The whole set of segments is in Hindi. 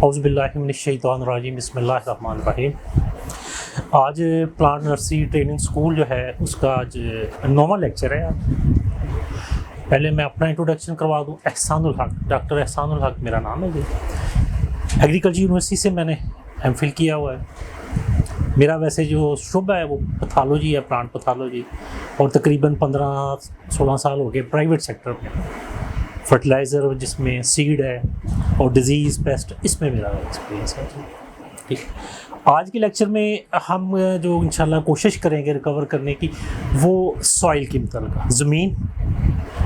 औज़ुबिल्लाहि मिनश्शैतानिर्रजीम बिस्मिल्लाहिर्रहमानिर्रहीम। आज प्लांट नर्सरी ट्रेनिंग स्कूल जो है उसका आज 9वां लेक्चर है। पहले मैं अपना इंट्रोडक्शन करवा दूँ। एहसानुल हक, डॉक्टर एहसानुल हक मेरा नाम है जी। एग्रीकल्चर यूनिवर्सिटी से मैंने एमफिल किया हुआ है। मेरा वैसे जो शुबा है वो पैथोलॉजी है, प्लांट पैथोलॉजी, और तकरीबन 15-16 साल हो गए प्राइवेट सेक्टर में। फर्टिलाइज़र जिसमें सीड है और डिज़ीज़ पेस्ट, इसमें मेरा एक्सपीरियंस है। ठीक, आज के लेक्चर में हम जो इंशाल्लाह कोशिश करेंगे रिकवर करने की, वो सॉइल के मुतल्लिक़, ज़मीन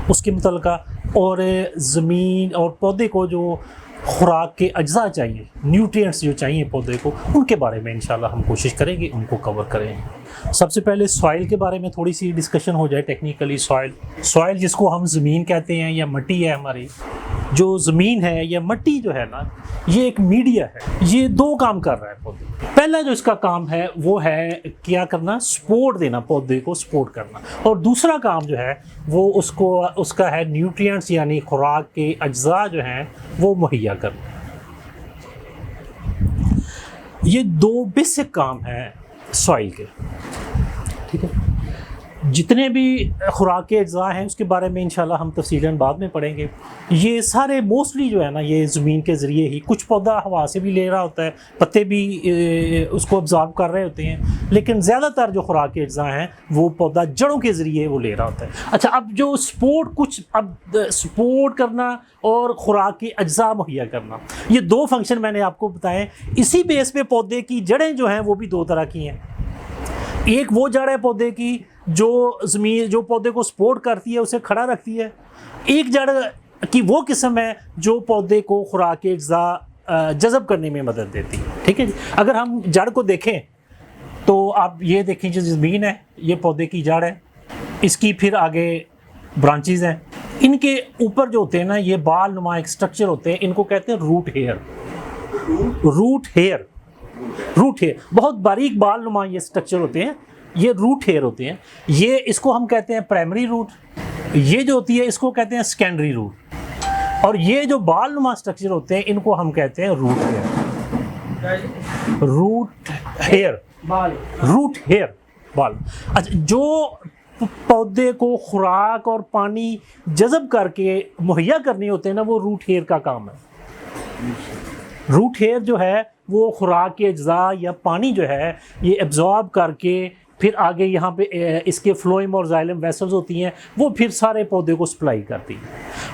उसके मुतल्लिक़, और ज़मीन और पौधे को जो खुराक के अज्जा चाहिए, न्यूट्रिएंट्स जो चाहिए पौधे को, उनके बारे में इंशाल्लाह हम कोशिश करेंगे उनको कवर करेंगे। सबसे पहले सॉइल के बारे में थोड़ी सी डिस्कशन हो जाए। टेक्निकली सॉइल जिसको हम ज़मीन कहते हैं या मिट्टी है, हमारी जो ज़मीन है या मिट्टी जो है ना, ये एक मीडिया है। ये दो काम कर रहा है पौधे। पहला जो इसका काम है वो है क्या करना, सपोर्ट देना, पौधे को सपोर्ट करना। और दूसरा काम जो है वो उसका है न्यूट्रिएंट्स यानी खुराक के अज्जा जो हैं वो मुहैया करना। ये दो बेसिक काम हैं सॉइल के। ठीक है, जितने भी खुराक के अज्जा हैं उसके बारे में इंशाल्लाह हम तफसीलन बाद में पढ़ेंगे। ये सारे मोस्टली जो है ना, ये ज़मीन के ज़रिए ही, कुछ पौधा हवा से भी ले रहा होता है, पत्ते भी उसको ऑब्जॉर्व कर रहे होते हैं, लेकिन ज़्यादातर जो खुराक के अज्जा हैं वो पौधा जड़ों के ज़रिए वो ले रहा होता है। अच्छा, अब जो सपोर्ट करना और खुराक के अज्जा मुहैया करना, ये दो फंक्शन मैंने आपको बताएं। इसी बेस पे पौधे की जड़ें जो हैं वो भी दो तरह की हैं। एक वो जड़ है पौधे की जो पौधे को सपोर्ट करती है, उसे खड़ा रखती है। एक जड़ की वो किस्म है जो पौधे को खुराक के अज्जा जज़ब करने में मदद देती है। ठीक है जी। अगर हम जड़ को देखें तो आप ये देखें, जो ज़मीन है ये पौधे की जड़ है, इसकी फिर आगे ब्रांचेज़ हैं। इनके ऊपर जो होते हैं ना, ये बाल नुमा एक स्ट्रक्चर होते हैं, इनको कहते हैं रूट हेयर। बहुत बारीक बाल नुमा ये स्ट्रक्चर होते हैं, ये रूट हेयर होते हैं। ये इसको हम कहते हैं प्राइमरी रूट, ये जो होती है इसको कहते हैं सेकेंडरी रूट, और ये जो बाल नुमा स्ट्रक्चर होते हैं इनको हम कहते हैं रूट हेयर बाल। अच्छा, जो पौधे को खुराक और पानी जज़ब करके मुहैया करने होते हैं ना, वो रूट हेयर का काम है। रूट हेयर जो है वो खुराक के अज्जा या पानी जो है ये एब्जॉर्ब करके फिर आगे यहाँ पे इसके फ्लोएम और जाइलम वेसल्स होती हैं, वो फिर सारे पौधे को सप्लाई करती हैं।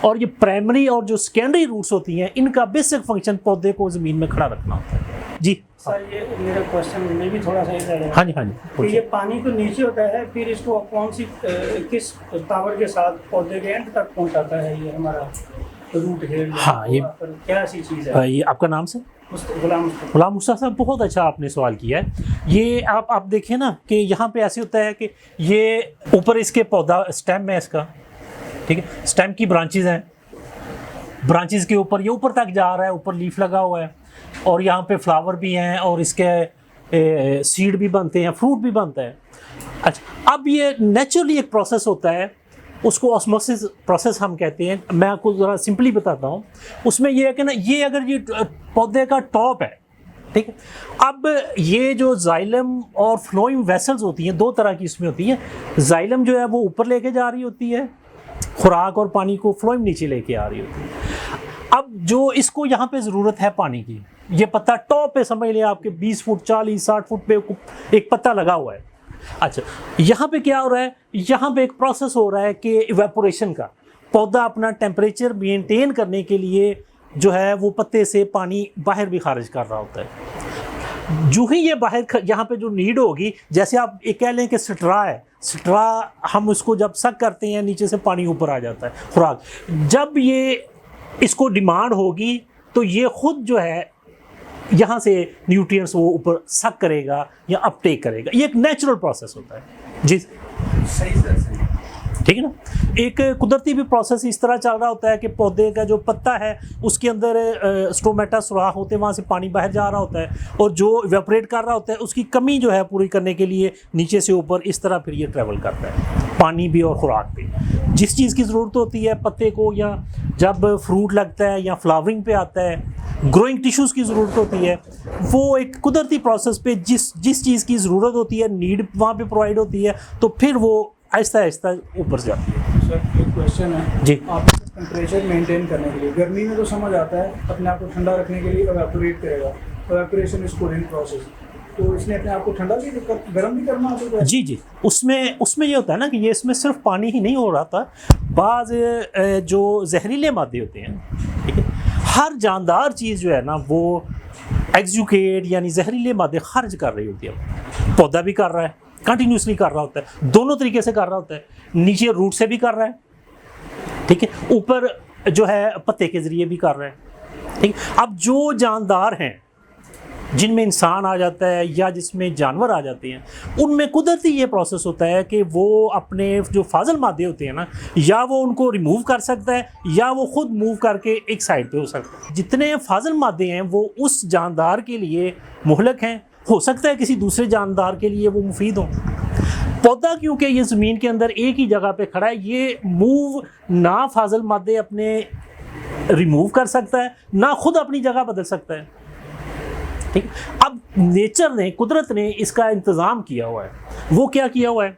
और ये प्राइमरी और जो सेकेंडरी रूट्स होती हैं, इनका बेसिक फंक्शन पौधे को ज़मीन में खड़ा रखना होता है। जी सर, ये मेरा क्वेश्चन में भी थोड़ा सा है। हाँ जी तो ये पानी तो नीचे होता है, फिर इसको कौन सी किस पावर के साथ पौधे के एंड तक पहुँचाता है ये हमारा रूट हेयर? हाँ, ये क्या ऐसी चीज़ है? ये आपका नाम से गुलाम मुस्तफा साहब, बहुत अच्छा आपने सवाल किया है। ये आप देखें ना कि यहाँ पे ऐसे होता है कि ये ऊपर इसके पौधा स्टेम है इसका, ठीक है, स्टेम की ब्रांचेज़ हैं, ब्रांचेज़ के ऊपर ये ऊपर तक जा रहा है, ऊपर लीफ लगा हुआ है, और यहाँ पे फ्लावर भी हैं, और इसके सीड भी बनते हैं, फ्रूट भी बनता है। अच्छा, अब ये नेचुरली एक प्रोसेस होता है, उसको ऑस्मोसिस प्रोसेस हम कहते हैं। मैं आपको ज़रा सिंपली बताता हूँ। उसमें ये है कि ना, ये अगर ये पौधे का टॉप है, ठीक है, अब ये जो जाइलम और फ्लोइंग वेसल्स होती हैं, दो तरह की इसमें होती है। जाइलम जो है वो ऊपर लेके जा रही होती है खुराक और पानी को, फ्लोइंग नीचे लेके आ रही होती है। अब जो इसको यहाँ पे ज़रूरत है पानी की, ये पत्ता टॉप पे समझ लिया आपके 20 फुट 40-60 फुट पे एक पत्ता लगा हुआ है। अच्छा, यहाँ पे क्या हो रहा है, यहाँ पे एक प्रोसेस हो रहा है कि इवेपोरेशन का। पौधा अपना टेम्परेचर मेंटेन करने के लिए जो है वो पत्ते से पानी बाहर भी खारिज कर रहा होता है। जो ही ये बाहर यहाँ पे जो नीड होगी, जैसे आप एक कह लें कि स्ट्रा है, स्ट्रा हम उसको जब सक करते हैं नीचे से पानी ऊपर आ जाता है खुराक। जब ये इसको डिमांड होगी तो ये खुद जो है यहाँ से न्यूट्रिएंट्स वो ऊपर सक करेगा या अपटेक करेगा। ये एक नेचुरल प्रोसेस होता है जी। सही सर, ठीक है ना। एक कुदरती भी प्रोसेस इस तरह चल रहा होता है कि पौधे का जो पत्ता है उसके अंदर स्टोमेटा सुराख होते हैं, वहाँ से पानी बाहर जा रहा होता है, और जो इवेपोरेट कर रहा होता है उसकी कमी जो है पूरी करने के लिए नीचे से ऊपर इस तरह फिर ये ट्रैवल करता है, पानी भी और खुराक भी। जिस चीज़ की ज़रूरत होती है पत्ते को, या जब फ्रूट लगता है या फ्लावरिंग पे आता है ग्रोइंग टिश्यूज़ की ज़रूरत होती है, वो एक कुदरती प्रोसेस पे जिस चीज़ की ज़रूरत होती है, नीड वहाँ पे प्रोवाइड होती है, तो फिर वो आहिस्ता आहिस्ता ऊपर जाती है। सर एक क्वेश्चन है जी। आप टेम्परेचर मेंटेन करने के लिए, गर्मी में तो समझ आता है अपने आप को ठंडा रखने के लिए एवापोरेट करेगा, एवापोरेशन इज कूलिंग प्रोसेस, तो इसने अपने आप को ठंडा भी गर्म भी करना होता है। जी जी, उसमें ये होता है ना कि ये इसमें सिर्फ पानी ही नहीं हो रहा था, बाज़ जो जहरीले मादे होते हैं, ठीक है, हर जानदार चीज़ जो है ना वो एक्जुकेट यानी जहरीले मादे खारिज कर रही होती है। पौधा भी कर रहा है, कंटिन्यूसली कर रहा होता है, दोनों तरीके से कर रहा होता है, नीचे रूट से भी कर रहा है, ठीक है, ऊपर जो है पत्ते के ज़रिए भी कर रहा है, ठीक है। अब जो जानदार हैं जिनमें इंसान आ जाता है या जिसमें जानवर आ जाते हैं, उनमें कुदरती ये प्रोसेस होता है कि वो अपने जो फाजल मादे होते हैं ना, या वो उनको रिमूव कर सकता है या वो ख़ुद मूव करके एक साइड पे हो सकता है। जितने फाजल मादे हैं वो उस जानदार के लिए मुहलक हैं, हो सकता है किसी दूसरे जानदार के लिए वो मुफीद हों। पौधा क्योंकि ये ज़मीन के अंदर एक ही जगह पे खड़ा है, ये मूव ना फाजल मादे अपने रिमूव कर सकता है ना खुद अपनी जगह बदल सकता है, ठीक। अब नेचर ने, कुदरत ने इसका इंतज़ाम किया हुआ है। वो क्या किया हुआ है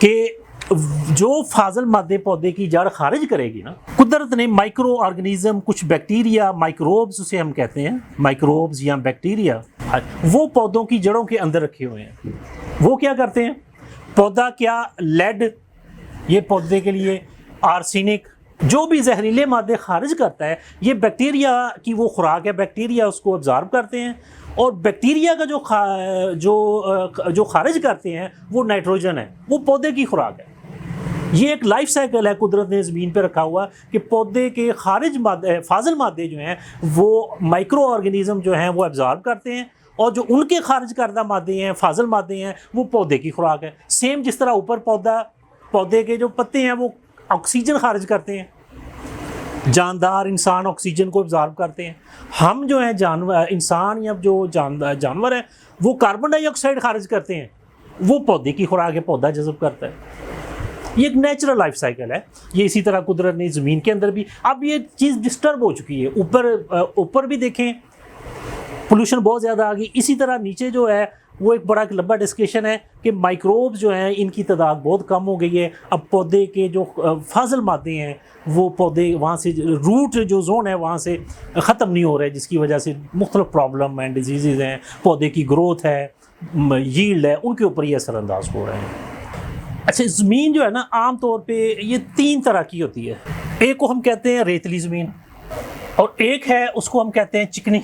कि जो फाजल मादे पौधे की जड़ खारिज करेगी ना, कुदरत ने माइक्रो ऑर्गेनिज्म, कुछ बैक्टीरिया, माइक्रोब्स उसे हम कहते हैं, माइक्रोब्स या बैक्टीरिया, वो पौधों की जड़ों के अंदर रखे हुए हैं। वो क्या करते हैं, पौधा क्या लेड, ये पौधे के लिए आर्सेनिक, जो भी जहरीले मादे खारिज करता है, ये बैक्टीरिया की वो खुराक है, बैक्टीरिया उसको ऑब्जर्व करते हैं, और बैक्टीरिया का जो खारिज करते हैं वो नाइट्रोजन है, वो पौधे की खुराक है। ये एक लाइफ साइकिल है कुदरत ने ज़मीन पे रखा हुआ कि पौधे के खारिज मादे, फाजल मादे जो हैं वो माइक्रो ऑर्गेनिज्म जो हैं वो ऑब्जर्व करते हैं, और जो उनके खारिज करदा मादे हैं, फाजल मादे हैं, वो पौधे की खुराक है। सेम जिस तरह ऊपर पौधे के जो पत्ते हैं वो ऑक्सीजन खारिज करते हैं, जानदार इंसान ऑक्सीजन को ऑब्जर्व करते हैं, हम जो हैं जानवर, इंसान या जो जानवर है वो कार्बन डाइऑक्साइड खारिज करते हैं, वो पौधे की खुराक है, पौधा जज़ब करता है। ये एक नेचुरल लाइफ साइकिल है। ये इसी तरह कुदरत ने ज़मीन के अंदर भी, अब ये चीज़ डिस्टर्ब हो चुकी है, ऊपर भी देखें पोल्यूशन बहुत ज़्यादा आ गई, इसी तरह नीचे जो है वो एक बड़ा लंबा डिस्कशन है कि माइक्रोब्स जो हैं इनकी तादाद बहुत कम हो गई है। अब पौधे के जो फाजल मादे हैं वो पौधे वहाँ से, रूट जो जोन है वहाँ से ख़त्म नहीं हो रहा है, जिसकी वजह से मुख्तलिफ प्रॉब्लम एंड डिजीज़ हैं, पौधे की ग्रोथ है, यील्ड है, उनके ऊपर ये असरअंदाज हो रहे हैं। अच्छा, ज़मीन जो है ना आम तौर पे ये 3 तरह की होती है। एक को हम कहते हैं रेतली ज़मीन, और एक है उसको हम कहते हैं चिकनी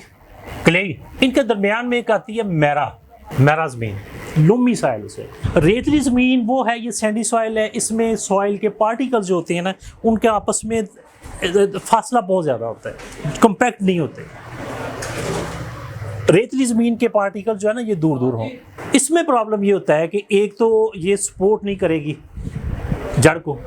क्ले। इनके दरमियान में एक आती है मैरा ज़मीन, लुमी सॉइल उसे। रेतली ज़मीन वो है, ये सैंडी सॉइल है, इसमें सॉइल के पार्टिकल्स जो होते हैं ना उनके आपस में फासला बहुत ज़्यादा होता है, कम्पैक्ट नहीं होते। रेतली ज़मीन के पार्टिकल जो है ना ये दूर दूर हों। इसमें प्रॉब्लम ये होता है कि एक तो ये सपोर्ट नहीं करेगी जड़ को,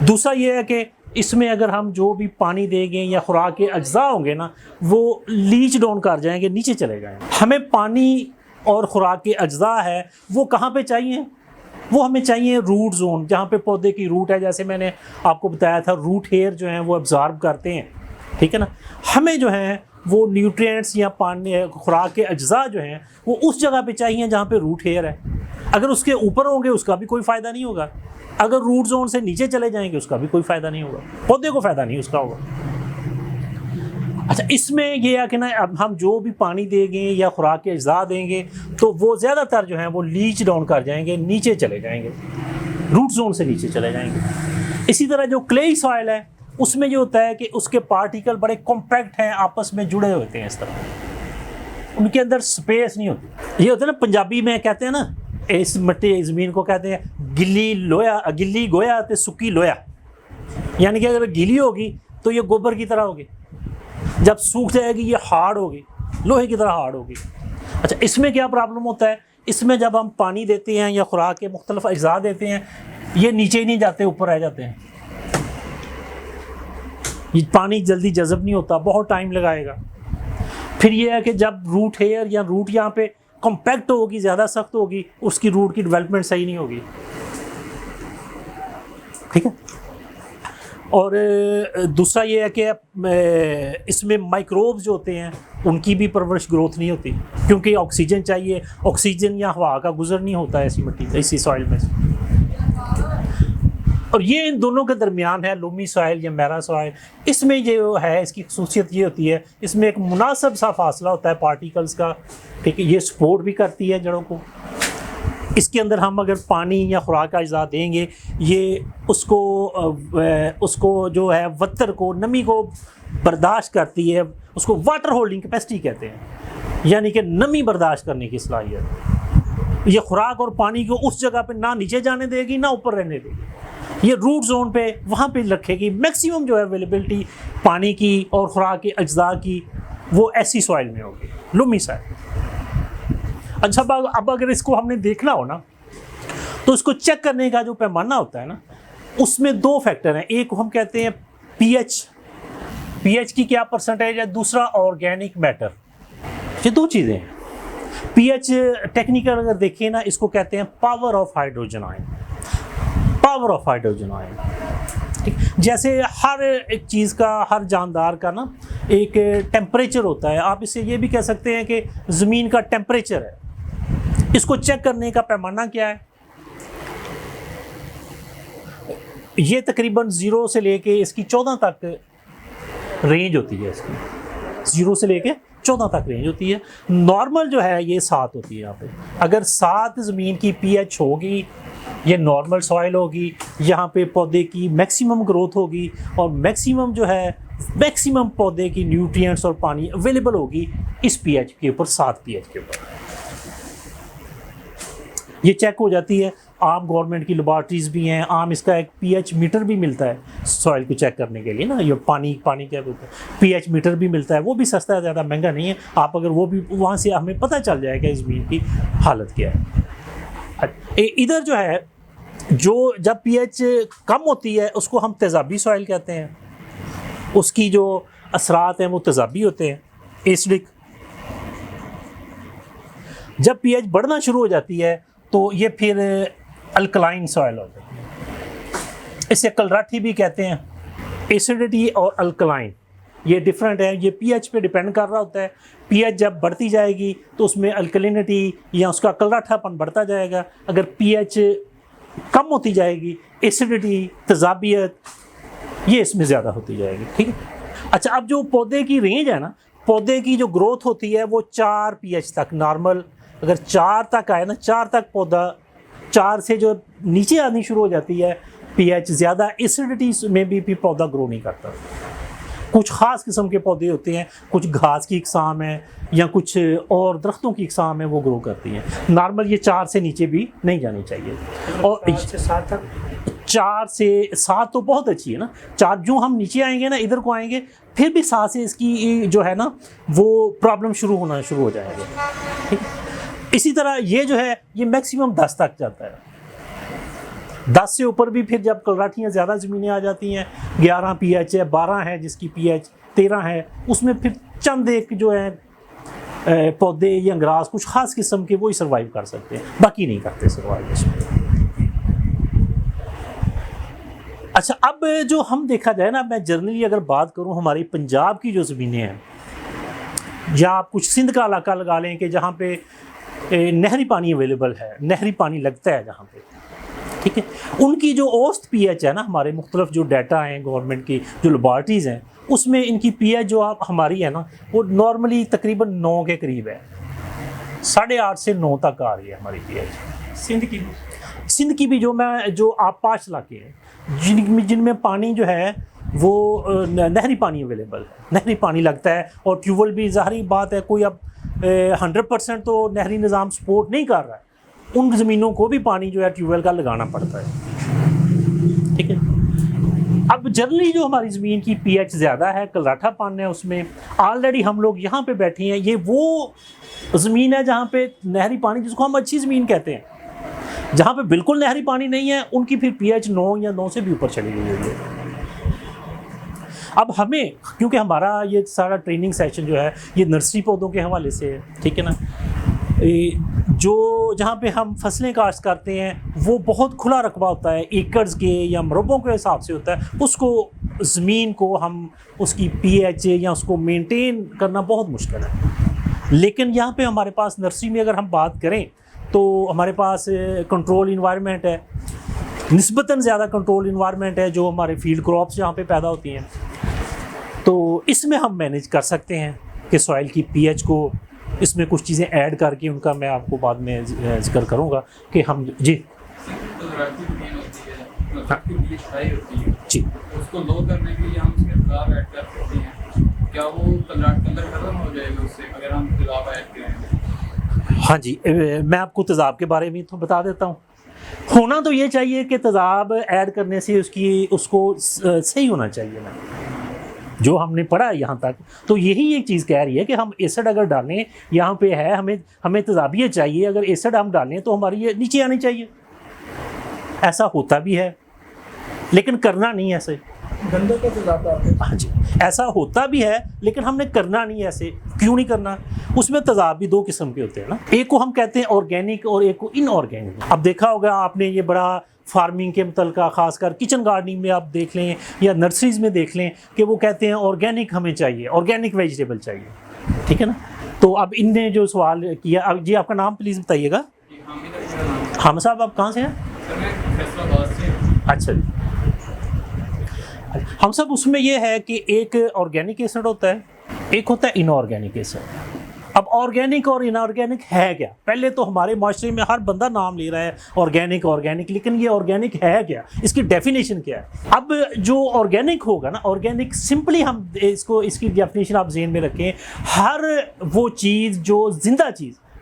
दूसरा ये है कि इसमें अगर हम जो भी पानी देंगे या खुराक के अज्जा होंगे ना वो लीच डाउन कर जाएंगे, नीचे चले जाएंगे। हमें पानी और खुराक के अज्जा है वो कहाँ पे चाहिए, वो हमें चाहिए रूट जोन, जहाँ पे पौधे की रूट है, जैसे मैंने आपको बताया था रूट हेयर जो हैं वो अब्जॉर्ब करते हैं, ठीक है ना। हमें जो है वो न्यूट्रिएंट्स या पानी खुराक के अज्जा जो हैं वो उस जगह पे चाहिए जहाँ पे रूट हेयर है। अगर उसके ऊपर होंगे उसका भी कोई फ़ायदा नहीं होगा, अगर रूट जोन से नीचे चले जाएंगे उसका भी कोई फ़ायदा नहीं होगा, पौधे को फ़ायदा नहीं उसका होगा। अच्छा, इसमें यह है कि ना अब हम जो भी पानी देंगे या खुराक के अज्जा देंगे तो वो ज़्यादातर जो हैं वो लीच डाउन कर जाएंगे, नीचे चले जाएंगे, रूट जोन से नीचे चले जाएंगे। इसी तरह जो क्लेई सॉइल है उसमें ये होता है कि उसके पार्टिकल बड़े कॉम्पैक्ट हैं, आपस में जुड़े होते हैं, इस तरह उनके अंदर स्पेस नहीं होती। ये होता है ना, पंजाबी में कहते हैं ना, इस मिट्टी ज़मीन को कहते हैं गिल्ली गोया ते सुक्की लोया, यानी कि अगर गीली होगी तो ये गोबर की तरह होगी, जब सूख जाएगी ये हार्ड होगी, लोहे की तरह हार्ड होगी। अच्छा, इसमें क्या प्रॉब्लम होता है, इसमें जब हम पानी देते हैं या खुराक के मुख्तलिफ अज्जा देते हैं ये नीचे ही नहीं जाते, ऊपर रह जाते हैं, ये पानी जल्दी जज़ब नहीं होता, बहुत टाइम लगाएगा। फिर ये है कि जब रूट हेयर या रूट यहाँ पे कॉम्पैक्ट होगी, ज़्यादा सख्त होगी, उसकी रूट की डेवलपमेंट सही नहीं होगी, ठीक है। और दूसरा ये है कि इसमें माइक्रोब्स जो होते हैं उनकी भी परवरिश ग्रोथ नहीं होती, क्योंकि ऑक्सीजन चाहिए, ऑक्सीजन या हवा का गुजर नहीं होता है ऐसी मिट्टी से, इसी सॉइल में से। और ये इन दोनों के दरमियान है लोमी सॉइल या मैरा सॉइल। इसमें जो है इसकी खसूसियत ये होती है, इसमें एक मुनासिब सा फासला होता है पार्टिकल्स का, ठीक है। ये सपोर्ट भी करती है जड़ों को। इसके अंदर हम अगर पानी या खुराक का अज्जा देंगे, ये उसको जो है वत्तर को, नमी को बर्दाश्त करती है। उसको वाटर होल्डिंग कैपेसिटी कहते हैं, यानी कि नमी बर्दाश्त करने की सलाहियत। ये खुराक और पानी को उस जगह पे ना नीचे जाने देगी ना ऊपर रहने देगी, ये रूट जोन पे वहाँ पे रखेगी। मैक्सिमम जो है अवेलेबिलिटी पानी की और खुराक के अज्जा की वो ऐसी सॉइल में होगी, लुमी सॉइल। अच्छा, अब अगर इसको हमने देखना हो ना, तो इसको चेक करने का जो पैमाना होता है ना, उसमें दो फैक्टर हैं। एक हम कहते हैं पीएच की क्या परसेंटेज है, दूसरा ऑर्गेनिक मैटर। ये दो चीज़ें हैं। पीएच टेक्निकल अगर देखें ना, इसको कहते हैं power of hydrogen ion, power of hydrogen ion. ठीक, जैसे हर एक चीज़ का, हर जानदार का ना एक टेम्परेचर होता है। आप इससे ये भी कह सकते हैं कि ज़मीन का टेम्परेचर है। इसको चेक करने का पैमाना क्या है, ये तकरीबन 0 से लेके इसकी 14 तक रेंज होती है। इसकी 0 से लेके 14 तक रेंज होती है। नॉर्मल जो है ये 7 होती है यहाँ पे। अगर 7 ज़मीन की पीएच होगी, ये नॉर्मल सॉइल होगी, यहाँ पे पौधे की मैक्सिमम ग्रोथ होगी और मैक्सिमम जो है मैक्सिमम पौधे की न्यूट्रिएंट्स और पानी अवेलेबल होगी इस पीएच के ऊपर, 7 पीएच के ऊपर। ये चेक हो जाती है। आम गवर्नमेंट की लेबॉर्ट्रीज भी हैं, आम इसका एक पीएच मीटर भी मिलता है सॉइल को चेक करने के लिए ना। ये पानी क्या बोलते हैं, पीएच मीटर भी मिलता है। वो भी सस्ता है, ज़्यादा महंगा नहीं है। आप अगर वो भी, वहाँ से हमें पता चल जाएगा इस ज़मीन की हालत क्या है। इधर जो है, जो जब पीएच कम होती है उसको हम तेज़ाबी सॉइल कहते हैं। उसकी जो असरात हैं वो तेज़ाबी होते हैं, एसिडिक। जब पीएच बढ़ना शुरू हो जाती है तो ये फिर अल्कलाइन सॉइल हो जाती है। इसे कलराठी भी कहते हैं। एसिडिटी और अल्कलाइन ये डिफरेंट है, ये पीएच पे डिपेंड कर रहा होता है। पीएच जब बढ़ती जाएगी तो उसमें अल्कलिनिटी या उसका कलराठापन बढ़ता जाएगा। अगर पीएच कम होती जाएगी, एसिडिटी, तेज़ाबियत ये इसमें ज़्यादा होती जाएगी। ठीक है। अच्छा, अब जो पौधे की रेंज है ना, पौधे की जो ग्रोथ होती है वो 4 पीएच तक नॉर्मल। अगर 4 तक आए ना, 4 तक पौधा, 4 से जो नीचे आनी शुरू हो जाती है पीएच ज़्यादा, एसिडिटी में भी पौधा ग्रो नहीं करता। कुछ ख़ास किस्म के पौधे होते हैं, कुछ घास की इकसाम है या कुछ और दरख्तों की इकसाम है, वो ग्रो करती हैं। नॉर्मल ये 4 से नीचे भी नहीं जानी चाहिए। और 4 से 7 तक, 4 से 7 तो बहुत अच्छी है ना। 4 जो हम नीचे आएंगे ना, इधर को आएंगे, फिर भी 7 से इसकी जो है ना वो प्रॉब्लम शुरू हो जाएगा। ठीक है। इसी तरह ये जो है ये मैक्सिमम 10 तक जाता है। 10 से ऊपर भी फिर जब कलराठियाँ ज़्यादा ज़मीनें आ जाती हैं, 11 पीएच है, 12 है, जिसकी पीएच 13 है, उसमें फिर चंद एक जो है पौधे या ग्रास कुछ ख़ास किस्म के वो ही सर्वाइव कर सकते हैं, बाकी नहीं करते सर्वाइव इसमें। अच्छा, अब जो हम देखा जाए ना, मैं जनरली अगर बात करूं हमारी पंजाब की जो ज़मीनें हैं, या आप कुछ सिंध का इलाका लगा लें कि जहाँ पे नहरी पानी अवेलेबल है, नहरी पानी लगता है जहाँ पे, ठीक है, उनकी जो औसत पीएच है ना, हमारे मुख्तलिफ जो डाटा हैं गवर्नमेंट की, जो लेबॉर्ट्रीज़ हैं, उसमें इनकी पीएच जो आप हमारी है ना, वो नॉर्मली तकरीबन 9 के करीब है। 8.5 से 9 तक आ रही है हमारी पीएच। सिंध की भी जो आपाश इलाके हैं जिनमें पानी जो है वो नहरी पानी अवेलेबल है, नहरी पानी लगता है। और ट्यूबवेल भी, ज़ाहिर बात है, कोई अब 100% तो नहरी निज़ाम सपोर्ट नहीं कर रहा है, उन ज़मीनों को भी पानी जो है ट्यूबवेल का लगाना पड़ता है। ठीक है। अब जनरली जो हमारी ज़मीन की पीएच ज़्यादा है, कलराठापन है उसमें, ऑलरेडी हम लोग यहाँ पे बैठे हैं, ये वो ज़मीन है जहाँ पे नहरी पानी, जिसको हम अच्छी ज़मीन कहते हैं, जहाँ पे बिल्कुल नहरी पानी नहीं है, उनकी फिर पीएच 9 या 9 से भी ऊपर चली गई है। अब हमें, क्योंकि हमारा ये सारा ट्रेनिंग सेशन जो है ये नर्सरी पौधों के हवाले से है, ठीक है ना, जो जहाँ पे हम फसलें काश्त करते हैं वो बहुत खुला रकबा होता है, एकड़्स के या मरबों के हिसाब से होता है। उसको ज़मीन को हम उसकी पीएच या उसको मेंटेन करना बहुत मुश्किल है। लेकिन यहाँ पे हमारे पास नर्सरी में अगर हम बात करें तो हमारे पास कंट्रोल इन्वायरमेंट है, निस्बतन ज़्यादा कंट्रोल इन्वायरमेंट है जो हमारे फील्ड क्रॉप्स यहाँ पे पैदा होती हैं। तो इसमें हम मैनेज कर सकते हैं कि सॉइल की पीएच को, इसमें कुछ चीज़ें ऐड करके उनका मैं आपको बाद में जिक्र करूँगा कि हम जी जी उसको लो करने के लिए हम उसमें तेजाब ऐड कर सकते हैं। क्या वो कलर खत्म हो जाएगा उससे अगर हम तेजाब ऐड करें? हाँ जी, मैं आपको तेजाब के बारे में तो बता देता हूँ। होना तो ये चाहिए कि तेजाब ऐड करने से उसको सही होना चाहिए ना, जो हमने पढ़ा है यहाँ तक। तो यही एक चीज़ कह रही है कि हम एसिड अगर डालें, यहाँ पे है हमें तेजाबियत चाहिए, अगर एसिड हम डालें तो हमारी ये नीचे आनी चाहिए। ऐसा होता भी है लेकिन करना नहीं ऐसे। गंदक का तेजाब डालते हैं। हाँ जी, ऐसा होता भी है लेकिन हमने करना नहीं ऐसे। क्यों नहीं करना? उसमें तेजाब भी दो किस्म के होते हैं ना, एक को हम कहते हैं ऑर्गेनिक और एक को इनऑर्गेनिक। अब देखा होगा आपने ये बड़ा फार्मिंग के मुतल्लिक़, खासकर किचन गार्डनिंग में आप देख लें या नर्सरीज़ में देख लें कि वो कहते हैं ऑर्गेनिक हमें चाहिए, ऑर्गेनिक वेजिटेबल चाहिए, ठीक है ना। तो अब इनने जो सवाल किया, अब जी आपका नाम प्लीज़ बताइएगा। हम साहब आप कहाँ से हैं? अच्छा जी, हम सब उसमें ये है कि एक ऑर्गेनिक एसिड होता है, एक होता है इनऑर्गेनिक एसिड। अब ऑर्गेनिक और इनऑर्गेनिक है क्या? पहले तो हमारे माशरे में हर बंदा नाम ले रहा है ऑर्गेनिक, लेकिन ये ऑर्गेनिक है क्या, इसकी डेफिनेशन क्या है? अब जो ऑर्गेनिक होगा ना, ऑर्गेनिक सिंपली हम इसकी डेफिनेशन आप ज़हन में रखें, हर वो चीज़ जो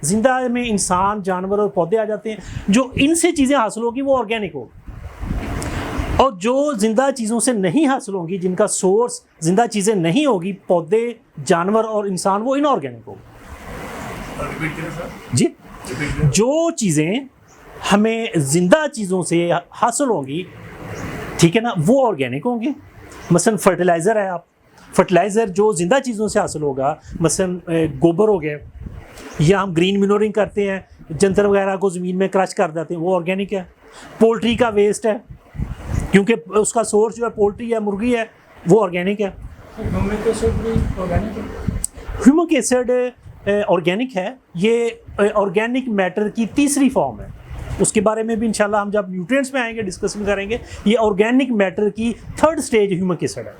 जिंदा में इंसान, जानवर और पौधे आ जाते हैं, जो इनसे चीज़ें हासिल होगी वो ऑर्गेनिक होगी। और जो जिंदा चीज़ों से नहीं हासिल होंगी, जिनका सोर्स जिंदा चीज़ें नहीं होगी, पौधे, जानवर और इंसान, वो इनऑर्गेनिक होगी। जी, जो चीज़ें हमें जिंदा चीज़ों से हासिल होंगी, ठीक है ना, वो ऑर्गेनिक होंगे। मसलन फर्टिलाइज़र है, आप फर्टिलाइज़र जो जिंदा चीज़ों से हासिल होगा, मसलन गोबर हो गया, या हम ग्रीन मिनोरिंग करते हैं, जंतर वगैरह को ज़मीन में क्रश कर देते हैं, वो ऑर्गेनिक है। पोल्ट्री का वेस्ट है, क्योंकि उसका सोर्स जो है पोल्ट्री है, मुर्गी है, वो ऑर्गेनिक है। ह्यूमिक एसिड भी ऑर्गेनिक है। ह्यूमिक एसिड ऑर्गेनिक है, ये ऑर्गेनिक मैटर की तीसरी फॉर्म है। उसके बारे में भी इंशाल्लाह हम जब न्यूट्रिएंट्स में आएंगे डिस्कशन करेंगे। ये ऑर्गेनिक मैटर की थर्ड स्टेज ह्यूमिक एसिड है।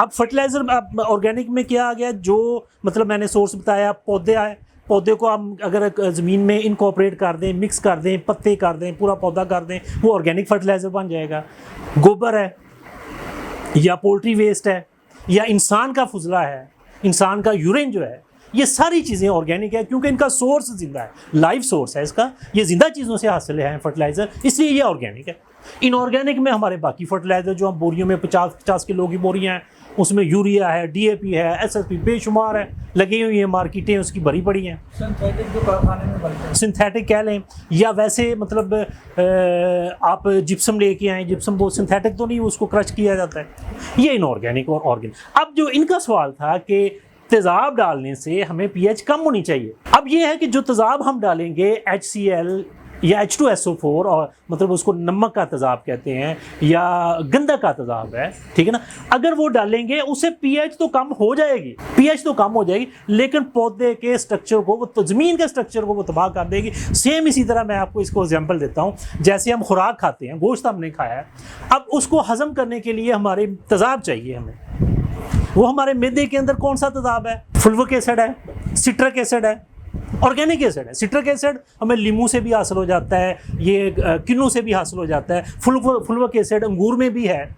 अब फर्टिलाइज़र ऑर्गेनिक में क्या आ गया, जो मतलब मैंने सोर्स बताया, पौधे आए, पौधे को हम अगर ज़मीन में इनकॉर्पोरेट कर दें, मिक्स कर दें, पत्ते कर दें, पूरा पौधा कर दें, वो ऑर्गेनिक फर्टिलाइज़र बन जाएगा। गोबर है या पोल्ट्री वेस्ट है या इंसान का फुजला है, इंसान का यूरिन जो है, ये सारी चीज़ें ऑर्गेनिक है, क्योंकि इनका सोर्स जिंदा है, लाइव सोर्स है इसका, ये जिंदा चीज़ों से हासिल है फर्टिलाइज़र, इसलिए ये ऑर्गेनिक है। इनऑर्गेनिक में हमारे बाकी फर्टिलाइज़र जो हम बोरियों में 50 किलो की बोरियाँ हैं, उसमें यूरिया है, DAP है, SSP बेशुमार है, लगी हुई हैं, मार्केटें उसकी भरी पड़ी हैं। सिंथेटिक जो कारखाने में बनते हैं, सिंथेटिक कह लें, या वैसे मतलब आप जिप्सम लेके आए, जिप्सम वो सिंथेटिक तो नहीं, उसको क्रश किया जाता है, ये इनऑर्गेनिक और ऑर्गेनिक। अब जो इनका सवाल था कि तेज़ाब डालने से हमें pH कम होनी चाहिए। अब ये है कि जो तेज़ाब हम डालेंगे HCl या H2SO4, और मतलब उसको नमक का तेज़ाब कहते हैं या गंधक का तेज़ाब है, ठीक है ना, अगर वो डालेंगे उससे pH तो कम हो जाएगी, pH तो कम हो जाएगी, लेकिन पौधे के स्ट्रक्चर को, वो ज़मीन के स्ट्रक्चर को वो तबाह कर देगी। सेम इसी तरह मैं आपको इसको एग्जांपल देता हूँ, जैसे हम खुराक खाते हैं, गोश्त हमने खाया है, अब उसको हज़म करने के लिए हमारे तेज़ाब चाहिए हमें। वो हमारे मैदे के अंदर कौन सा तेज़ाब है? फुल्विक एसिड है, सिट्रिक एसिड है, ऑर्गेनिक एसिड है। सिट्रिक एसिड हमें लीमू से भी हासिल हो जाता है, ये किन्नू से भी हासिल हो जाता है, फुल्विक एसिड अंगूर में भी है।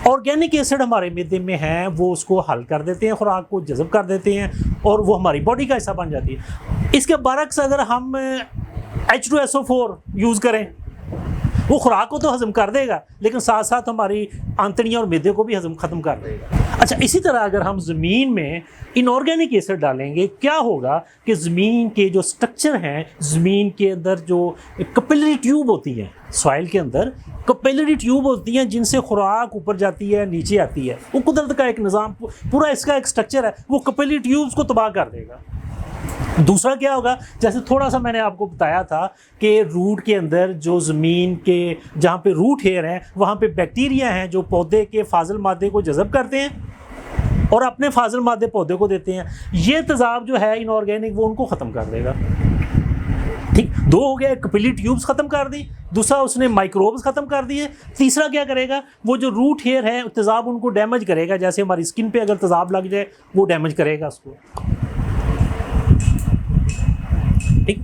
ऑर्गेनिक एसिड हमारे मैदे में है, वो उसको हल कर देते हैं, खुराक को जज़ब कर देते हैं और वो हमारी बॉडी का हिस्सा बन जाती है। इसके बरक्स अगर हम H2SO4 यूज़ करें, वो खुराक को तो हजम कर देगा, लेकिन साथ साथ हमारी आंतड़ियाँ और मैदे को भी हजम ख़त्म कर देगा। अच्छा, इसी तरह अगर हम ज़मीन में इनऑर्गेनिक एसिड डालेंगे, क्या होगा कि ज़मीन के जो स्ट्रक्चर हैं, ज़मीन के अंदर जो कैपिलरी ट्यूब होती हैं, सॉइल के अंदर कैपिलरी ट्यूब होती हैं जिनसे खुराक ऊपर जाती है, नीचे आती है, वो कुदरत का एक निज़ाम, पूरा इसका एक स्ट्रक्चर है, वो कैपिलरी ट्यूब्स को तबाह कर देगा। दूसरा क्या होगा, जैसे थोड़ा सा मैंने आपको बताया था कि रूट के अंदर जो ज़मीन के जहाँ पे रूट हेयर हैं वहाँ पे बैक्टीरिया हैं जो पौधे के फाजिल मादे को जज़ब करते हैं और अपने फाजिल मादे पौधे को देते हैं। ये तेज़ाब जो है इनऑर्गेनिक वो उनको ख़त्म कर देगा। ठीक, दो हो गया, कैपिलरी ट्यूब्स ख़त्म कर दी, दूसरा उसने माइक्रोब्स ख़त्म कर दिए, तीसरा क्या करेगा, वो जो रूट हेयर है तेज़ाब उनको डैमेज करेगा। जैसे हमारी स्किन पे अगर तेज़ाब लग जाए वो डैमेज करेगा उसको। ठीक,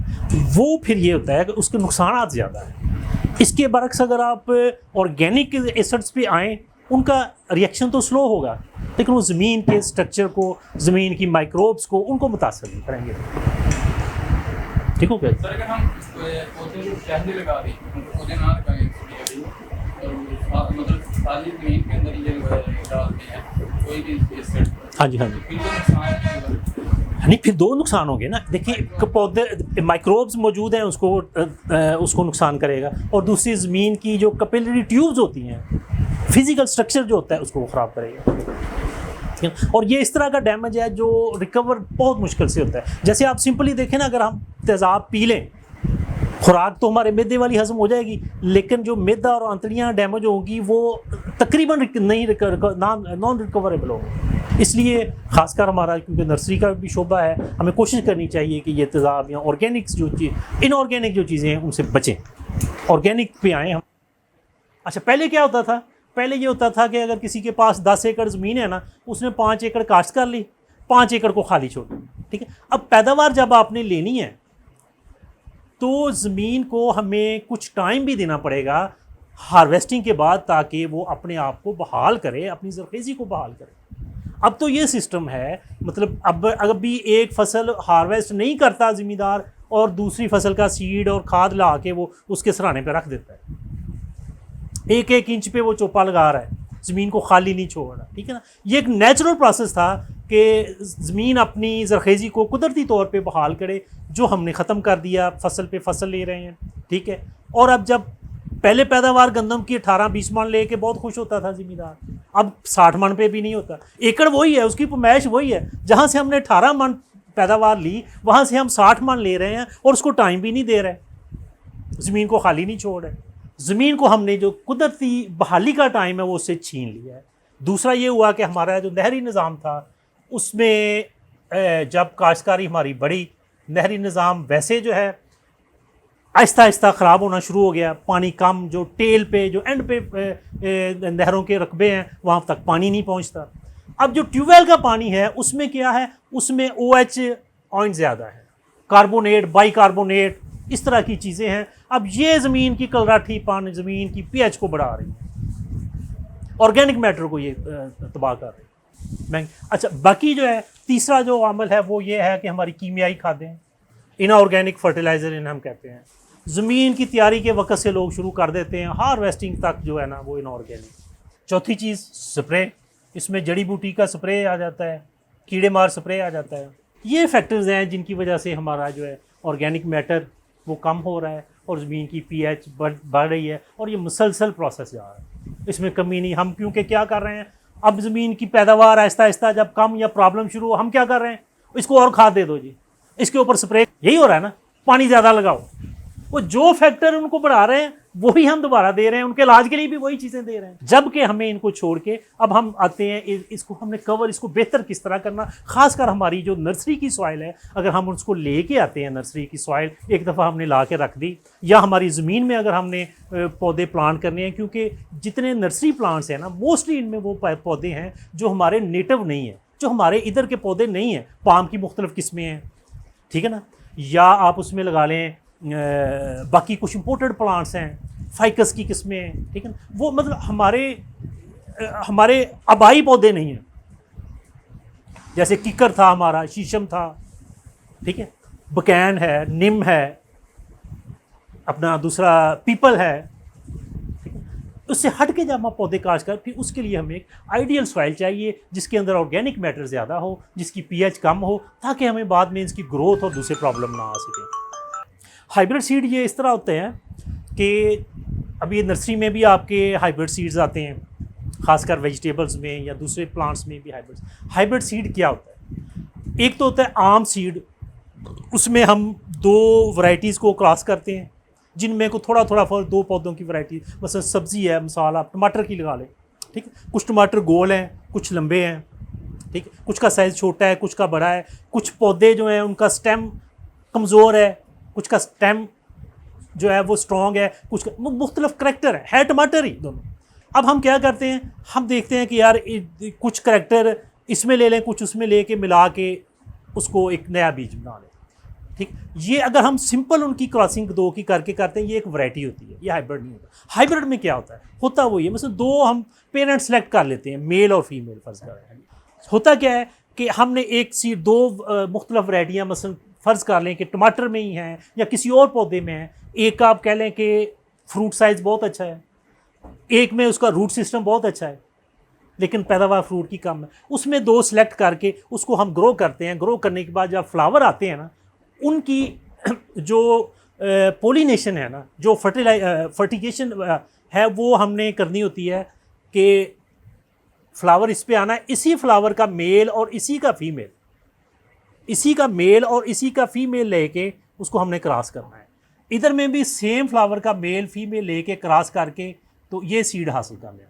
वो फिर ये होता है कि उसके नुकसान ज़्यादा है। इसके बरक्स अगर आप ऑर्गेनिक एसिड्स पे आएँ उनका रिएक्शन तो स्लो होगा लेकिन वो ज़मीन के स्ट्रक्चर को, ज़मीन की माइक्रोब्स को, उनको मुतासर नहीं करेंगे। ठीक हो गया सर? अगर हम पौधे जो पहले लगा दी, पौधे ना लगाएं अभी, और मतलब सारी जमीन के अंदर ये डालते हैं कोई भी एसिड, हाँ जी, हाँ जी, फिर तो नुकसान नहीं, फिर दो नुकसान हो गए ना। देखिए पौधे माइक्रोब्स मौजूद हैं उसको नुकसान करेगा, और दूसरी ज़मीन की जो कैपिलरी ट्यूब्स होती हैं, फिजिकल स्ट्रक्चर जो होता है उसको वो ख़राब करेगा। ठीक है, और ये इस तरह का डैमेज है जो रिकवर बहुत मुश्किल से होता है। जैसे आप सिंपली देखें ना, अगर हम तेज़ाब पी लें, खुराक तो हमारे मैदे वाली हज़म हो जाएगी लेकिन जो मैदा और आंतड़ियाँ डैमेज होंगी वो तकरीबन नहीं नॉन रिकवरेबल होगी। इसलिए ख़ासकर हमारा क्योंकि नर्सरी का भी शोबा है, हमें कोशिश करनी चाहिए कि ये तेज़ाब या ऑर्गेनिक्स जो चीज़, इनऑर्गेनिक जो चीज़ें हैं उनसे बचें, ऑर्गेनिक पे आएँ हम। अच्छा, पहले क्या होता था? पहले ये होता था कि अगर किसी के पास 10 एकड़ ज़मीन है ना, उसने 5 एकड़ काश्त कर ली, 5 एकड़ को खाली छोड़ दिया। ठीक है, अब पैदावार जब आपने लेनी है तो ज़मीन को हमें कुछ टाइम भी देना पड़ेगा हार्वेस्टिंग के बाद ताकि वो अपने आप को बहाल करे, अपनी ज़रखेज़ी को बहाल करे। अब तो ये सिस्टम है, मतलब अब भी एक फसल हार्वेस्ट नहीं करता ज़मींदार और दूसरी फसल का सीड और खाद ला के वो उसके सराहने पे रख देता है, 1-1 इंच पे वो चोपा लगा रहा है, ज़मीन को खाली नहीं छोड़ रहा। ठीक है ना, ये एक नेचुरल प्रोसेस था कि ज़मीन अपनी ज़रखेज़ी को कुदरती तौर पे बहाल करे, जो हमने ख़त्म कर दिया, फसल पे फसल ले रहे हैं। ठीक है, और अब जब पहले पैदावार गंदम की 18-20 मन ले के बहुत खुश होता था ज़मींदार, अब 60 मन पे भी नहीं होता। एकड़ वही है, उसकी पैमाइश वही है, जहाँ से हमने 18 मन पैदावार ली वहाँ से हम 60 मन ले रहे हैं और उसको टाइम भी नहीं दे रहे, ज़मीन को खाली नहीं छोड़ रहे। ज़मीन को हमने जो कुदरती बहाली का टाइम है वो उससे छीन लिया है। दूसरा ये हुआ कि हमारा जो नहरी निज़ाम था उसमें जब काश्तकारी हमारी बढ़ी, नहरी निज़ाम वैसे जो है आहिस्ता आहिस्ता ख़राब होना शुरू हो गया। पानी कम, जो टेल पे, जो एंड पे नहरों के रकबे हैं वहाँ तक पानी नहीं पहुँचता। अब जो ट्यूबवेल का पानी है उसमें क्या है, उसमें OH आयन ज़्यादा है, कार्बोनेट, बाइकार्बोनेट, इस तरह की चीज़ें हैं। अब ये ज़मीन की कलराठी पानी, ज़मीन की pH को बढ़ा रही है, ऑर्गेनिक मैटर को ये तबाह कर रही है। अच्छा, बाकी जो है तीसरा जो अमल है वो ये है कि हमारी कीमियाई खादें, इनऑर्गेनिक फर्टिलाइज़र इन्हें हम कहते हैं, ज़मीन की तैयारी के वक्त से लोग शुरू कर देते हैं, हार्वेस्टिंग तक जो है ना वो इनऑर्गेनिक। चौथी चीज़ स्प्रे, इसमें जड़ी बूटी का स्प्रे आ जाता है, कीड़े मार स्प्रे आ जाता है। ये फैक्टर्स हैं जिनकी वजह से हमारा जो है ऑर्गेनिक मैटर वो कम हो रहा है और ज़मीन की pH बढ़ रही है, और ये मुसलसल प्रोसेस जा रहा है, इसमें कमी नहीं। हम क्योंकि क्या कर रहे हैं, अब ज़मीन की पैदावार आहिस्ता आहिस्ता जब कम या प्रॉब्लम शुरू हो, हम क्या कर रहे हैं, इसको और खाद दे दो जी, इसके ऊपर स्प्रे, यही हो रहा है ना, पानी ज़्यादा लगाओ। वो जो फैक्टर उनको बढ़ा रहे हैं वही हम दोबारा दे रहे हैं, उनके इलाज के लिए भी वही चीज़ें दे रहे हैं। जबकि हमें इनको छोड़ के अब हम आते हैं इसको हमने कवर, इसको बेहतर किस तरह करना, खासकर हमारी जो नर्सरी की सॉइल है, अगर हम उसको लेके आते हैं, नर्सरी की सॉइल एक दफ़ा हमने ला के रख दी, या हमारी ज़मीन में अगर हमने पौधे प्लांट करने हैं, क्योंकि जितने नर्सरी प्लांट्स हैं ना मोस्टली इनमें वो पौधे हैं जो हमारे नेटिव नहीं है, जो हमारे इधर के पौधे नहीं हैं। पाम की मुख्तलिफ किस्में हैं, ठीक है ना, या आप उसमें लगा लें बाकी कुछ इंपोर्टेड प्लांट्स हैं, फाइकस की किस्में हैं, ठीक है ना, वो मतलब हमारे आबाई पौधे नहीं हैं। जैसे किकर था हमारा, शीशम था, ठीक है, बकैन है, निम है, अपना दूसरा पीपल है, ठीक है। उससे हट के जब हम पौधे काश कर, फिर उसके लिए हमें एक आइडियल सॉइल चाहिए जिसके अंदर ऑर्गेनिक मैटर ज़्यादा हो, जिसकी pH कम हो, ताकि हमें बाद में इसकी ग्रोथ और दूसरे प्रॉब्लम ना आ सके। हाइब्रिड सीड ये इस तरह होते हैं कि अभी नर्सरी में भी आपके हाइब्रिड सीड्स आते हैं, खासकर वेजिटेबल्स में या दूसरे प्लांट्स में भी हाइब्रिड सीड क्या होता है। एक तो होता है आम सीड, उसमें हम 2 वैरायटीज़ को क्रॉस करते हैं, जिनमें को थोड़ा थोड़ा फर्क 2 पौधों की वैरायटी, मतलब सब्ज़ी है, मिसाल आप टमाटर की लगा लें, ठीक है। कुछ टमाटर गोल हैं, कुछ लंबे हैं, ठीक है। कुछ का साइज़ छोटा है, कुछ का बड़ा है। कुछ पौधे जो हैं उनका स्टेम कमज़ोर है, कुछ का स्टेम जो है वो स्ट्रॉन्ग है, कुछ का मुख्तलिफ करैक्टर है टमाटर ही दोनों। अब हम क्या करते हैं, हम देखते हैं कि यार कुछ करैक्टर इसमें ले लें, कुछ उसमें ले के मिला के उसको एक नया बीज बना लें, ठीक। ये अगर हम सिंपल उनकी क्रॉसिंग 2 की करके करते हैं, ये एक वैरायटी होती है, ये हाइब्रिड नहीं होता। हाइब्रिड में क्या होता है, होता वो ये मतलब 2 हम पेरेंट सेलेक्ट कर लेते हैं, मेल और फीमेल फ़र्ज़ कर रहे हैं। होता क्या है कि हमने एक सीड 2 मुख्तलिफ वैरायटियाँ मसलन फ़र्ज़ कर लें कि टमाटर में ही हैं या किसी और पौधे में हैं। एक आप कह लें कि फ्रूट साइज़ बहुत अच्छा है, एक में उसका रूट सिस्टम बहुत अच्छा है लेकिन पैदावार फ्रूट की कम है। उसमें 2 सेलेक्ट करके उसको हम ग्रो करते हैं। ग्रो करने के बाद जब फ्लावर आते हैं ना, उनकी जो पोलिनेशन है ना, जो फर्टिगेशन है, वो हमने करनी होती है कि फ्लावर इस पे आना है, इसी फ्लावर का मेल और इसी का फीमेल, इसी का मेल और इसी का फीमेल लेके उसको हमने क्रॉस करना है। इधर में भी सेम फ्लावर का मेल फीमेल लेके क्रॉस करके तो ये सीड हासिल कर लेना।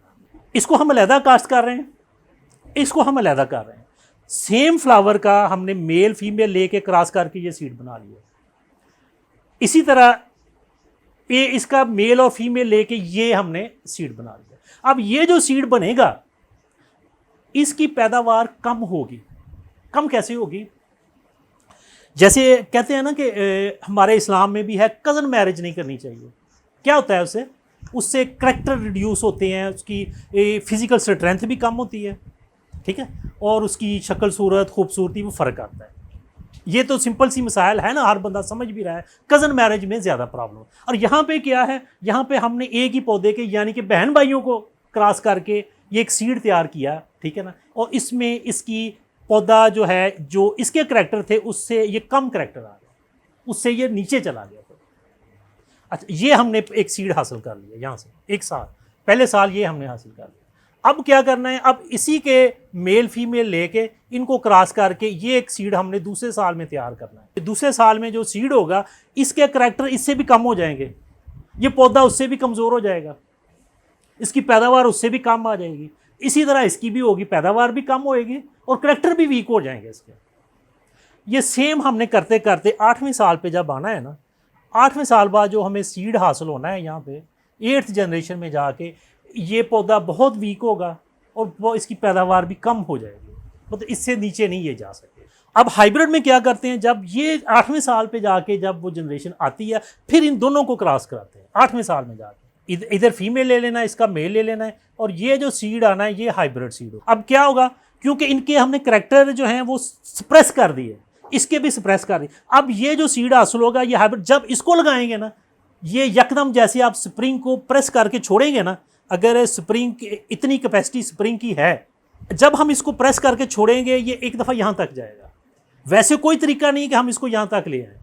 इसको हम अलहदा कास्ट कर रहे हैं, इसको हम अलहदा कर रहे हैं। सेम फ्लावर का हमने मेल फीमेल लेके क्रॉस करके ये सीड बना लिया। इसी तरह ये इसका मेल और फीमेल लेके ये हमने सीड बना लिया। अब ये जो सीड बनेगा इसकी पैदावार कम होगी। कम कैसे होगी, जैसे कहते हैं ना कि हमारे इस्लाम में भी है कज़न मैरिज नहीं करनी चाहिए। क्या होता है उससे, उससे करैक्टर रिड्यूस होते हैं, उसकी फिज़िकल स्ट्रेंथ भी कम होती है, ठीक है, और उसकी शक्ल सूरत खूबसूरती में फ़र्क आता है। ये तो सिंपल सी मिसाइल है ना, हर बंदा समझ भी रहा है। कज़न मैरिज में ज़्यादा प्रॉब्लम। और यहाँ पे क्या है, यहाँ पे हमने एक ही पौधे के यानी कि बहन भाइयों को क्रॉस करके ये एक सीड तैयार किया, ठीक है ना, और इसमें इसकी पौधा जो है, जो इसके करैक्टर थे उससे ये कम करैक्टर आ गया, उससे ये नीचे चला गया। अच्छा, ये हमने एक सीड हासिल कर लिया यहाँ से, एक साल पहले साल ये हमने हासिल कर लिया। अब क्या करना है, अब इसी के मेल फीमेल लेके इनको क्रॉस करके ये एक सीड हमने दूसरे साल में तैयार करना है। दूसरे साल में जो सीड होगा इसके करैक्टर इससे भी कम हो जाएंगे, ये पौधा उससे भी कमज़ोर हो जाएगा, इसकी पैदावार उससे भी कम आ जाएगी। इसी तरह इसकी भी होगी, पैदावार भी कम होएगी और करैक्टर भी वीक हो जाएंगे इसके। ये सेम हमने करते करते 8वें साल पे जब आना है ना, 8वें साल बाद जो हमें सीड हासिल होना है यहाँ पे 8th जनरेशन में जाके ये पौधा बहुत वीक होगा और वो इसकी पैदावार भी कम हो जाएगी, मतलब इससे नीचे नहीं ये जा सके। अब हाइब्रिड में क्या करते हैं, जब ये 8वें साल पे जाके जब वो जनरेशन आती है फिर इन दोनों को क्रॉस कराते हैं 8वें साल में जाके। इधर फीमेल ले लेना है, इसका मेल ले लेना है, और ये जो सीड आना है ये हाइब्रिड सीड हो। अब क्या होगा, क्योंकि इनके हमने करैक्टर जो हैं वो सप्रेस कर दिए, इसके भी सप्रेस कर दिए। अब ये जो सीड हासिल होगा ये हाइब्रिड, जब इसको लगाएंगे ना, ये यकदम जैसे आप स्प्रिंग को प्रेस करके छोड़ेंगे ना, अगर स्प्रिंग इतनी कैपेसिटी स्प्रिंग की है, जब हम इसको प्रेस करके छोड़ेंगे ये एक दफ़ा यहाँ तक जाएगा। वैसे कोई तरीका नहीं कि हम इसको यहाँ तक ले आएँ।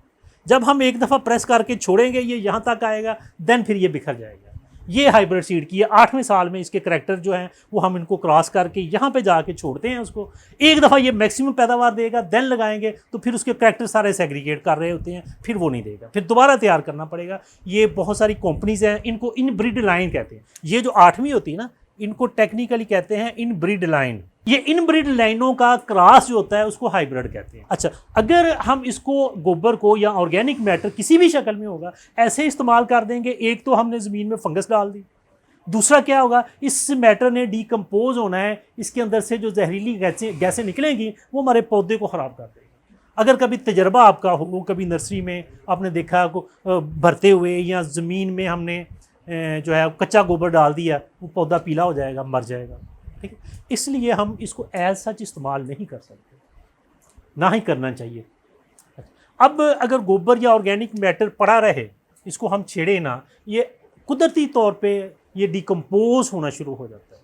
जब हम एक दफ़ा प्रेस करके छोड़ेंगे ये यहाँ तक आएगा, देन फिर ये बिखर जाएगा। ये हाइब्रिड सीड की है। 8वें साल में इसके करैक्टर जो हैं वो हम इनको क्रॉस करके यहाँ पे जाके छोड़ते हैं उसको। एक दफ़ा ये मैक्सिमम पैदावार देगा, देन लगाएंगे तो फिर उसके करैक्टर सारे सेग्रीगेट कर रहे होते हैं, फिर वो नहीं देगा, फिर दोबारा तैयार करना पड़ेगा। ये बहुत सारी कंपनीज हैं, इनको इनब्रीड लाइन कहते हैं। ये जो 8वीं होती है ना, इनको टेक्निकली कहते हैं इनब्रीड लाइन। ये इनब्रीड लाइनों का क्रॉस जो होता है उसको हाइब्रिड कहते हैं। अच्छा, अगर हम इसको गोबर को या ऑर्गेनिक मैटर किसी भी शक्ल में होगा ऐसे इस्तेमाल कर देंगे, एक तो हमने ज़मीन में फंगस डाल दी, दूसरा क्या होगा, इस मैटर ने डिकम्पोज होना है, इसके अंदर से जो जहरीली गैसें निकलेंगी वो हमारे पौधे को ख़राब कर देगी। अगर कभी तजर्बा आपका हो, कभी नर्सरी में आपने देखा को भरते हुए या ज़मीन में हमने जो है कच्चा गोबर डाल दिया, वो पौधा पीला हो जाएगा, मर जाएगा, ठीक है। इसलिए हम इसको एज सच इस्तेमाल नहीं कर सकते, ना ही करना चाहिए। अब अगर गोबर या ऑर्गेनिक मैटर पड़ा रहे, इसको हम छेड़े ना, ये कुदरती तौर पे ये डिकम्पोज होना शुरू हो जाता है।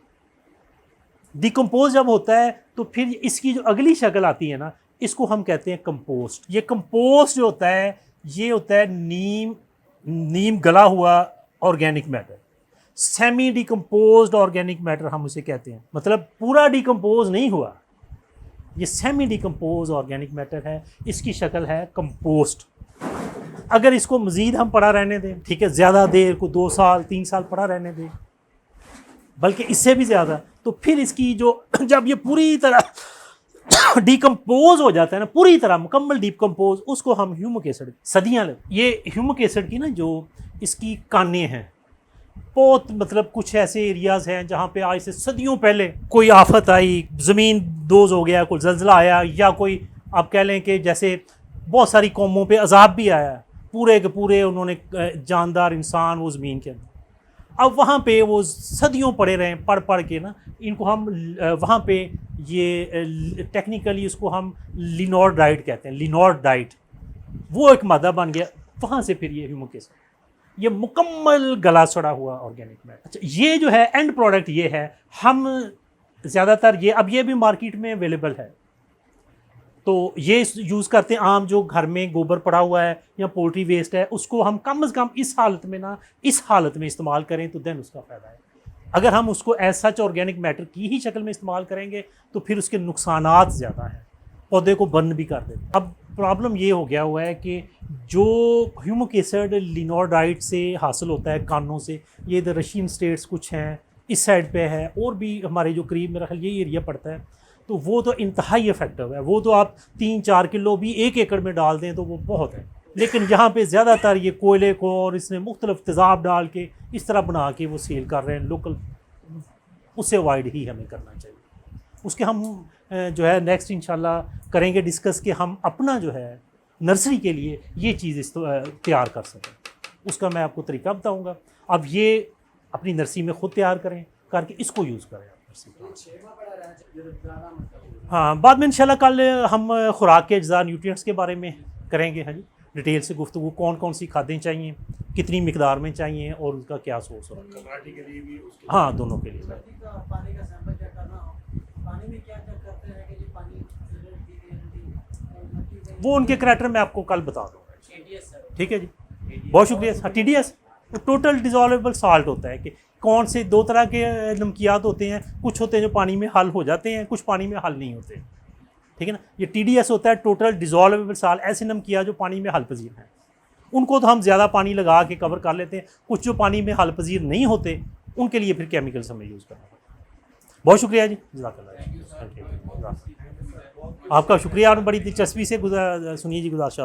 डिकम्पोज जब होता है तो फिर इसकी जो अगली शक्ल आती है ना, इसको हम कहते हैं कंपोस्ट। ये कंपोस्ट जो होता है ये होता है नीम गला हुआ organic matter, semi decomposed organic matter हम उसे कहते हैं। मतलब पूरा डिकम्पोज नहीं हुआ, ये सेमी डिकम्पोज ऑर्गेनिक मैटर है, इसकी शक्ल है कंपोस्ट। अगर इसको मज़ीद हम पड़ा रहने दें, ठीक है, ज़्यादा देर को 2 साल 3 साल पड़ा रहने दें, बल्कि इससे भी ज़्यादा, तो फिर इसकी जो जब ये पूरी तरह डिकम्पोज हो जाता है ना, पूरी तरह मुकम्मल डिकम्पोज, उसको हम ह्यूमिक एसिड सदियाँ ये ह्यूमिक एसिड की ना जो इसकी कानें हैं, बहुत मतलब कुछ ऐसे एरियाज़ हैं जहाँ पे आज से सदियों पहले कोई आफत आई, ज़मीन दोज हो गया, कोई जल्जला आया, या कोई आप कह लें कि जैसे बहुत सारी कौमों पे अजाब भी आया, पूरे के पूरे उन्होंने जानदार इंसान वो ज़मीन के अंदर, अब वहाँ पे वो सदियों पड़े रहे, पढ़ के ना, इनको हम वहाँ पे ये टेक्निकली उसको हम लिनोर्डाइट कहते हैं, लिनोर्डाइट, वो एक मादा बन गया, वहाँ से फिर ये ह्यूमिक एसिड, ये मुकम्मल गला सड़ा हुआ ऑर्गेनिक मैटर। अच्छा, ये जो है एंड प्रोडक्ट ये है, हम ज़्यादातर अब ये भी मार्केट में अवेलेबल है, तो ये यूज़ करते हैं। आम जो घर में गोबर पड़ा हुआ है या पोल्ट्री वेस्ट है, उसको हम कम से कम इस हालत में इस्तेमाल करें तो देन उसका फ़ायदा है। अगर हम उसको एज सच ऑर्गेनिक मैटर की ही शक्ल में इस्तेमाल करेंगे तो फिर उसके नुकसानात ज़्यादा हैं, पौधे को बर्न भी कर देते। अब प्रॉब्लम ये हो गया हुआ है कि जो ह्यूमिक एसिड लिनोर्डाइट से हासिल होता है कानों से, ये इधर रशियन स्टेट्स कुछ हैं, इस साइड पे है, और भी हमारे जो करीब मेरा ख्याल ये एरिया पड़ता है, तो वो तो इंतहाई इफेक्टिव है। वो तो आप 3-4 किलो भी 1 एकड़ में डाल दें तो वो बहुत है, लेकिन यहाँ पे ज़्यादातर ये कोयले को और इसमें मुख्तलिफ तेज़ाब डाल के इस तरह बना के वो सेल कर रहे हैं लोकल, उससे अवॉइड ही हमें करना चाहिए। उसके हम जो है नेक्स्ट इंशाल्लाह करेंगे डिस्कस कि हम अपना जो है नर्सरी के लिए ये चीज़ तैयार कर सकें, उसका मैं आपको तरीका बताऊँगा। अब ये अपनी नर्सरी में ख़ुद तैयार करें, करके इसको यूज़ करें नर्सरी। हाँ, बाद में इंशाल्लाह कल हम खुराक के अज्जा न्यूट्रिएंट्स के बारे में करेंगे। हाँ जी, डिटेल से गुफ्तगू, कौन कौन सी खादें चाहिए, कितनी मिकदार में चाहिए और उसका क्या सोर्स होगा। हाँ, दोनों के लिए। वो उनके करैक्टर मैं आपको कल बता दूँगा। ठीक है जी, बहुत शुक्रिया। TDS टोटल डिज़ोल्वेबल साल्ट होता है कि कौन से 2 तरह के नमकियात होते हैं, कुछ होते हैं जो पानी में हल हो जाते हैं, कुछ पानी में हल नहीं होते। ठीक है ना, ये TDS होता है टोटल डिज़ोल्वेबल साल्ट, ऐसे नमकियात जो पानी में हल पजीर हैं, उनको तो हम ज़्यादा पानी लगा के कवर कर लेते हैं। कुछ जो पानी में हल पजीर नहीं होते उनके लिए फिर केमिकल्स हमें यूज़ करना पड़ता है। बहुत शुक्रिया जी, जज़ाकल्लाह। आपका शुक्रिया, और बड़ी दिलचस्पी से सुनिए जी गुज़ारिश।